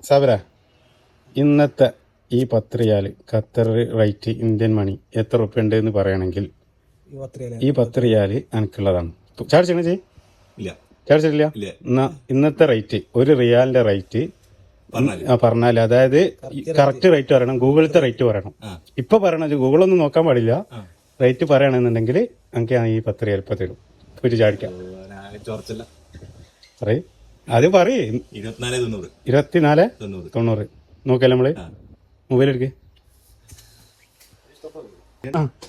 സബര, ഇന്നത്തെ ഈ 10 റിയാൽ Qatar rate Indian money എത്ര റുപ്യ ഉണ്ട് എന്ന് പറയണമെങ്കിൽ ഈ 10 റിയാൽ എനിക്കുള്ളതാണ്. ചാടിച്ചിട്ടില്ല. എന്നാ ഇന്നത്തെ റേറ്റ്, ഒരു റിയാലിന്റെ റേറ്റ് പറഞ്ഞാൽ, അതായത് കറക്റ്റ് റേറ്റ് പറയണം, ഗൂഗിളത്തെ റേറ്റ് പറയണം. ഇപ്പൊ പറയണ ഗൂഗിളൊന്നും നോക്കാൻ പാടില്ല. റേറ്റ് പറയണമെന്നുണ്ടെങ്കിൽ എനിക്ക് ഈ 10 റിയാൽ ഇപ്പൊ തരും. പോയിട്ട് ചാടിക്കാം. പറയ്, അത് പറയ്. 2490 നോക്കല്ലേ നമ്മള്. മൊബൈൽ എടുക്ക്.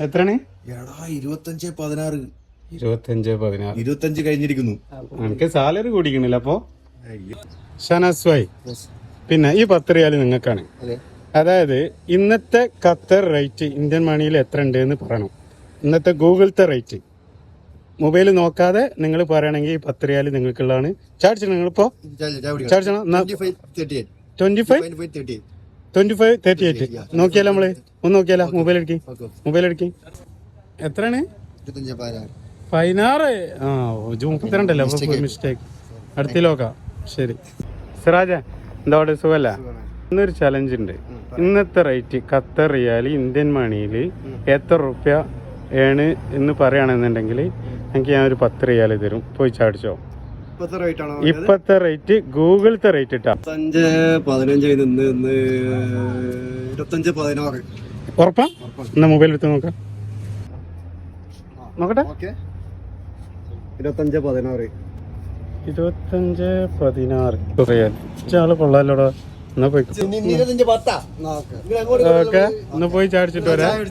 എത്രയാണ്? 25 കഴിഞ്ഞിരിക്കുന്നു. എനിക്ക് സാലറി കൂടിക്കണില്ല. അപ്പൊ ഷനാസ്വായി, പിന്നെ ഈ 10 റിയാൽ നിങ്ങൾക്കാണ്. അതായത് ഇന്നത്തെ ഖത്തർ റേറ്റ് ഇന്ത്യൻ മണിയിൽ എത്ര ഉണ്ട് എന്ന് പറയണം. ഇന്നത്തെ ഗൂഗിളത്തെ റേറ്റ് മൊബൈൽ നോക്കാതെ നിങ്ങൾ പറയണമെങ്കിൽ ഈ 10 റിയാൽ നിങ്ങൾക്കുള്ളതാണ്. ചാടിച്ചു നിങ്ങളിപ്പോ ചാടിച്ചോ. 2538 നോക്കിയാലോ നമ്മള്. ഒന്ന് നോക്കിയാലോ. മൊബൈൽ എടുക്കി. എത്രയാണ്? 16. ആ 32 അപ്പൊ മിസ്റ്റേക്ക്. അടുത്തിലോക്കാം. ശരി സിറാജ, എന്താ അവിടെ സുഖല്ല? ഇന്നൊരു ചലഞ്ച് ഉണ്ട്. ഇന്നത്തെ റേറ്റ് ഖത്തർ റിയാൽ ഇന്ത്യൻ മണിയിൽ എത്ര റുപ്യ ആണ് എന്ന് പറയുകയാണെന്നുണ്ടെങ്കിൽ എനിക്ക് ഞാൻ ഒരു 10 റിയാൽ തരും. പോയി ചാടിച്ചോ. ഇപ്പത്തെ റേറ്റ് ഗൂഗിളത്തെ റേറ്റ് ഇട്ടാ 25 ഉറപ്പാ? എന്നാ മൊബൈൽ എടുത്ത് നോക്കട്ടെ. 2516 ആള് കൊള്ളാലോടാ. എന്നാ പോയി ചാടിച്ചിട്ട് വരാം.